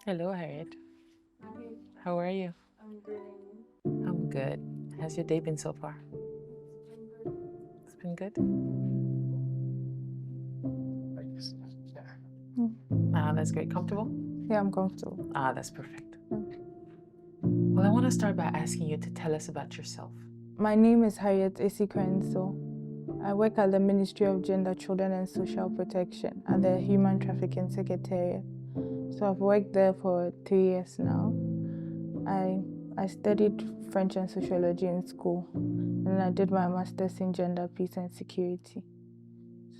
Hello, Harriet. How are you? I'm good. I'm good. How's your day been so far? It's been good. That's great. Comfortable? Yeah, I'm comfortable. That's perfect. Well, I want to start by asking you to tell us about yourself. My name is Harriet Esi Crentsil. I work at the Ministry of Gender, Children and Social Protection at the Human Trafficking Secretariat. So I've worked there for 3 years now. I studied French and sociology in school, and then I did my master's in gender, peace and security.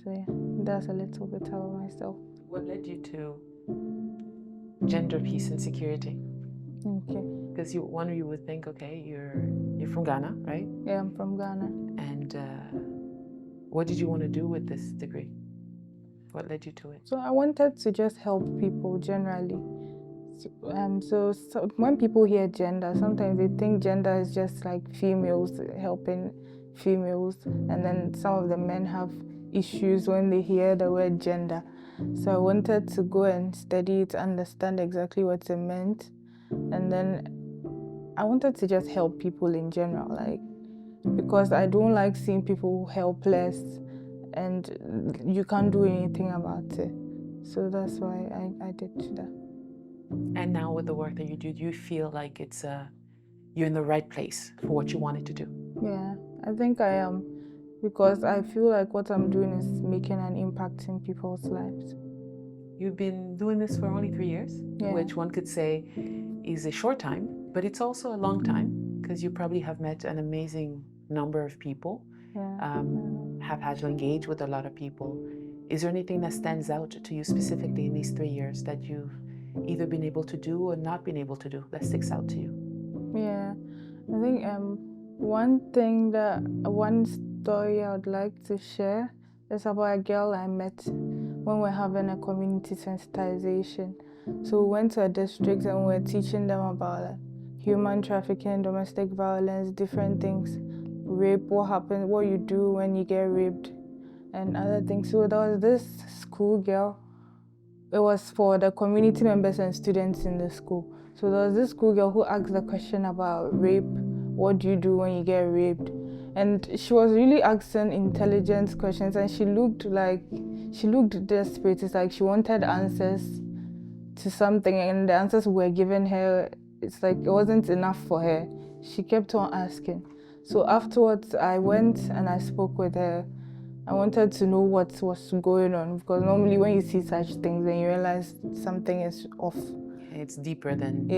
So yeah, that's a little bit about myself. What led you to gender, peace, and security? Okay. Because you would think, okay, you're from Ghana, right? Yeah, I'm from Ghana. And what did you want to do with this degree? What led you to it? So I wanted to just help people generally. So when people hear gender, sometimes they think gender is just like females helping females, and then some of the men have issues when they hear the word gender. So I wanted to go and study it, understand exactly what it meant, and then I wanted to just help people in general, like, because I don't like seeing people helpless and you can't do anything about it. So that's why I did that. And now with the work that you do feel like you're in the right place for what you wanted to do? Yeah, I think I am, because I feel like what I'm doing is making an impact in people's lives. You've been doing this for only 3 years, Yeah. which one could say is a short time, but it's also a long time because you probably have met an amazing number of people, have had to engage with a lot of people. Is there anything that stands out to you specifically in these 3 years that you've either been able to do or not been able to do that sticks out to you? Yeah, I think one story I would like to share is about a girl I met when we're having a community sensitization. So we went to a district and we were teaching them about human trafficking, domestic violence, different things, rape, what happens, what you do when you get raped, and other things. So there was this schoolgirl. It was for the community members and students in the school. So there was this schoolgirl who asked the question about rape. What do you do when you get raped? And she was really asking intelligent questions, and she looked desperate. It's like she wanted answers to something, and the answers were given her. It's like it wasn't enough for her. She kept on asking. So afterwards, I went and I spoke with her. I wanted to know what was going on, because normally when you see such things, then you realize something is off. It's deeper than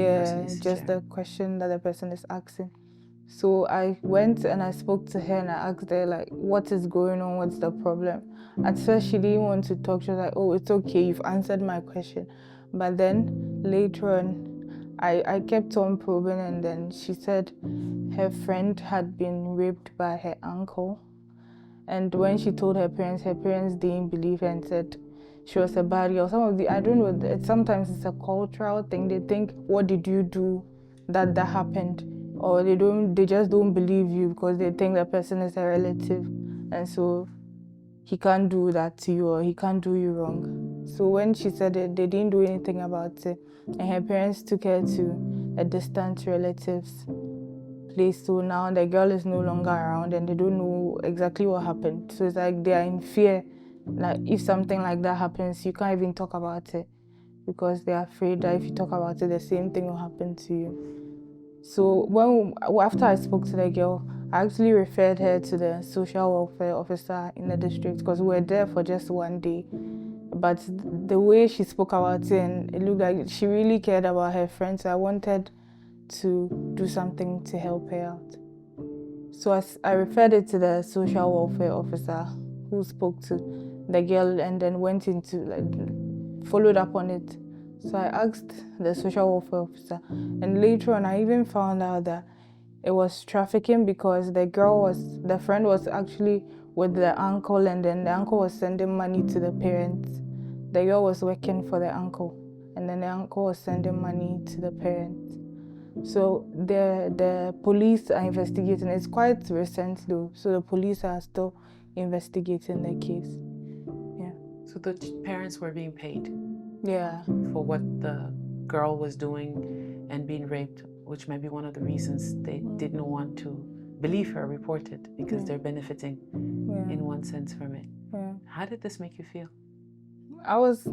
just the question that the person is asking. So I went and I spoke to her and I asked her, like, what is going on? What's the problem? At first, she didn't want to talk. She was like, oh, it's okay, you've answered my question. But then later on, I kept on probing, and then she said her friend had been raped by her uncle. And when she told her parents didn't believe her and said she was a bad girl. I don't know, sometimes it's a cultural thing. They think, what did you do that happened? Or they just don't believe you because they think the person is a relative. And so he can't do that to you, or he can't do you wrong. So when she said it, they didn't do anything about it. And her parents took her to a distant relative's place. So now the girl is no longer around and they don't know exactly what happened. So it's like they are in fear. Like if something like that happens, you can't even talk about it because they are afraid that if you talk about it, the same thing will happen to you. So after I spoke to the girl, I actually referred her to the social welfare officer in the district, because we were there for just one day. But the way she spoke about it, and it looked like she really cared about her friend, so I wanted to do something to help her out. So I referred it to the social welfare officer, who spoke to the girl and then went into, followed up on it. So I asked the social welfare officer, and later on I even found out that it was trafficking, because the friend was actually with the uncle, and then the uncle was sending money to the parents. The girl was working for the uncle, and then the uncle was sending money to the parents. So the police are investigating. It's quite recent though, so the police are still investigating the case. Yeah. So the parents were being paid? Yeah. For what the girl was doing and being raped, which might be one of the reasons they didn't want to believe her, report it, because they're benefiting in one sense from it. How did this make you feel? I was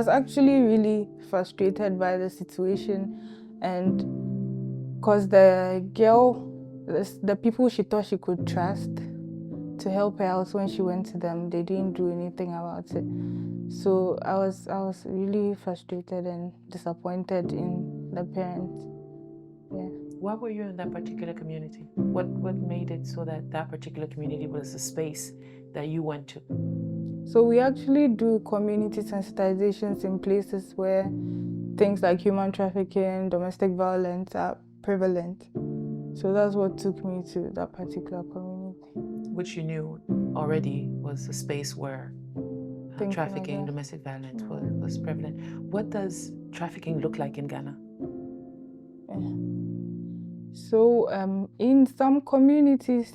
actually really frustrated by the situation, and because the girl, the people she thought she could trust to help her out, when she went to them, they didn't do anything about it. So I was really frustrated and disappointed in the parents. Yeah. Why were you in that particular community? What made it so that that particular community was a space that you went to? So we actually do community sensitizations in places where things like human trafficking, domestic violence are prevalent. So that's what took me to that particular community. Which you knew already was a space where trafficking, like domestic violence was prevalent. What does trafficking look like in Ghana? Yeah. So in some communities,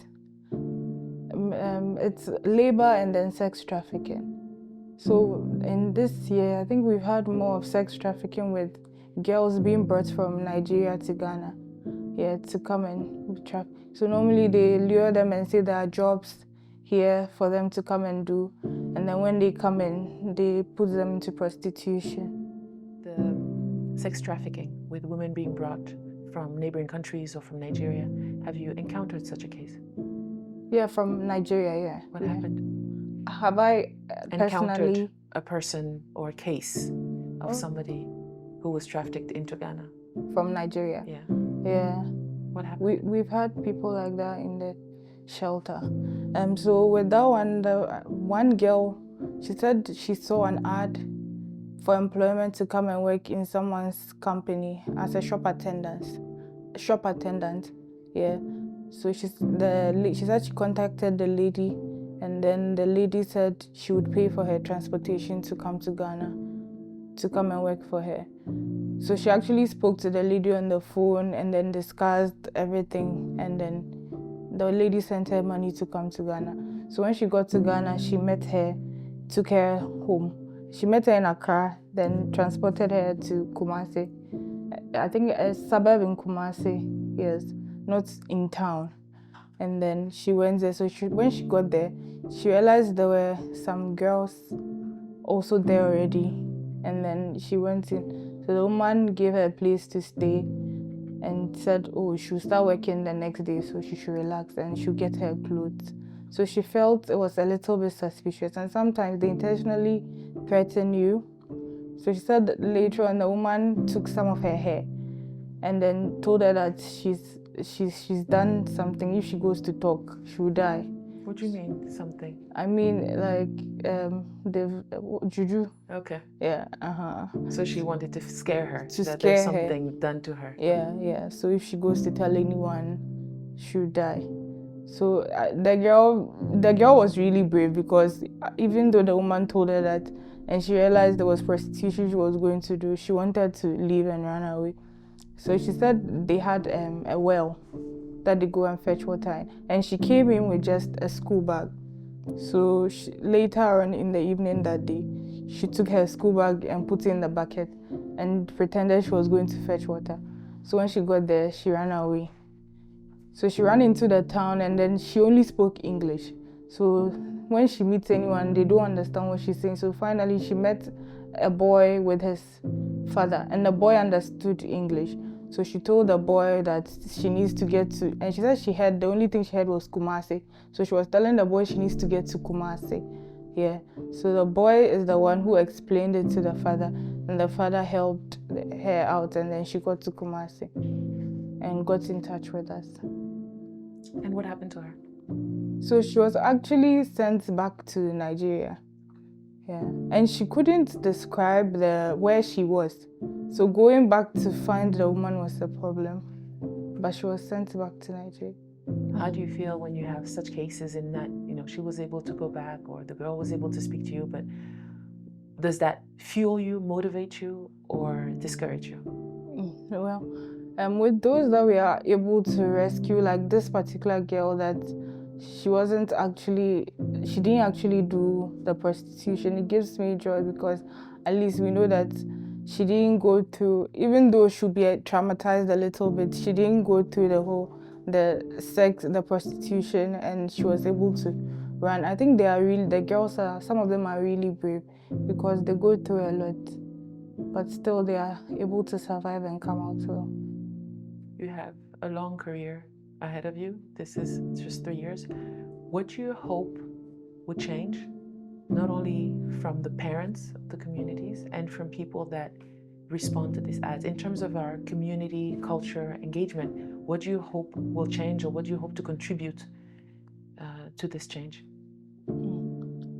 it's labor and then sex trafficking. So in this year, I think we've had more of sex trafficking with girls being brought from Nigeria to Ghana, to come and traffic. So normally they lure them and say there are jobs here for them to come and do, and then when they come in, they put them into prostitution. The sex trafficking with women being brought from neighboring countries or from Nigeria, have you encountered such a case? Yeah, from Nigeria, yeah. What happened? Have I encountered a person or a case of somebody who was trafficked into Ghana? From Nigeria? Yeah. Yeah. What happened? We've had people like that in the shelter. So with that one, the one girl, she said she saw an ad for employment to come and work in someone's company as a shop attendant. Yeah. So she said she contacted the lady, and then the lady said she would pay for her transportation to come to Ghana to come and work for her. So she actually spoke to the lady on the phone and then discussed everything, and then the lady sent her money to come to Ghana. So when she got to Ghana, she met her, took her home. She met her in Accra, then transported her to Kumasi. I think a suburb in Kumasi, yes, not in town. And then she went there. So when she got there, she realized there were some girls also there already. And then she went in. So the woman gave her a place to stay and said, oh, she'll start working the next day, so she should relax and she'll get her clothes. So she felt it was a little bit suspicious, and sometimes they intentionally threaten you. So she said that later on the woman took some of her hair and then told her that she's done something. If she goes to talk, she will die. What do you mean, something? I mean, like, juju. Okay. Yeah, So she wanted to scare her, to that scare there's something her. done to her. Yeah. So if she goes to tell anyone, she'll die. So the girl was really brave, because even though the woman told her that, and she realized there was prostitution she was going to do, she wanted to leave and run away. So she said they had a well that they go and fetch water in, and she came in with just a school bag. So later on in the evening that day, she took her school bag and put it in the bucket and pretended she was going to fetch water. So when she got there, she ran away. So she ran into the town, and then she only spoke English. So when she meets anyone, they don't understand what she's saying. So finally she met a boy with his father, and the boy understood English. So she told the boy that she needs to get to, and she said the only thing she heard was Kumasi. So she was telling the boy she needs to get to Kumasi. Yeah. So the boy is the one who explained it to the father, and the father helped her out, and then she got to Kumasi and got in touch with us. And what happened to her? So she was actually sent back to Nigeria. Yeah. And she couldn't describe where she was. So going back to find the woman was the problem. But she was sent back to Nigeria. How do you feel when you have such cases in that, she was able to go back, or the girl was able to speak to you, but does that fuel you, motivate you, or discourage you? Well, with those that we are able to rescue, like this particular girl that she didn't actually do the prostitution, it gives me joy, because at least we know that she didn't go through, even though she'll be traumatized a little bit, she didn't go through the sex, the prostitution, and she was able to run. I think the girls some of them are really brave because they go through a lot, but still they are able to survive and come out well. You have a long career ahead of you. This is just 3 years. What do you hope would change, not only from the parents of the communities and from people that respond to these ads, in terms of our community, culture, engagement? What do you hope will change, or what do you hope to contribute to this change?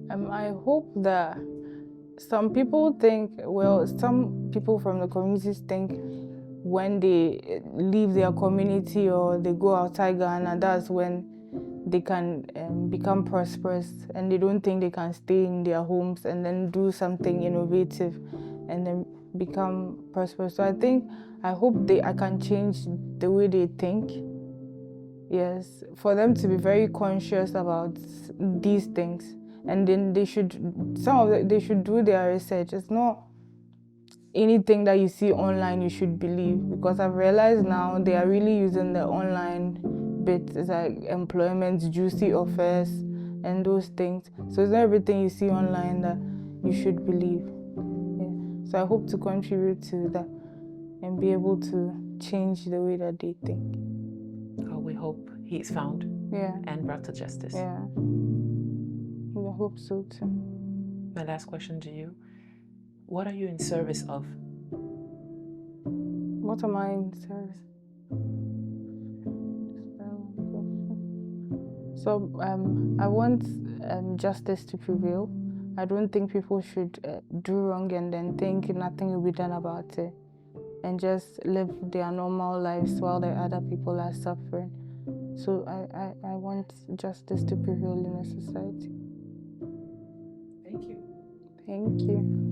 I hope that some people from the communities think when they leave their community or they go outside Ghana, that's when they can become prosperous, and they don't think they can stay in their homes and then do something innovative and then become prosperous. So I hope I can change the way they think. Yes, for them to be very conscious about these things, and then they should do their research. It's not anything that you see online you should believe, because I've realized now they are really using the online bit. It's like employment, juicy offers, and those things. So it's not everything you see online that you should believe. Yeah. So I hope to contribute to that and be able to change the way that they think. We hope he is found and brought to justice. Yeah, I hope so too. My last question to you: what are you in service of? What am I in service? So I want justice to prevail. I don't think people should do wrong and then think nothing will be done about it, and just live their normal lives while the other people are suffering. So I want justice to prevail in a society. Thank you. Thank you.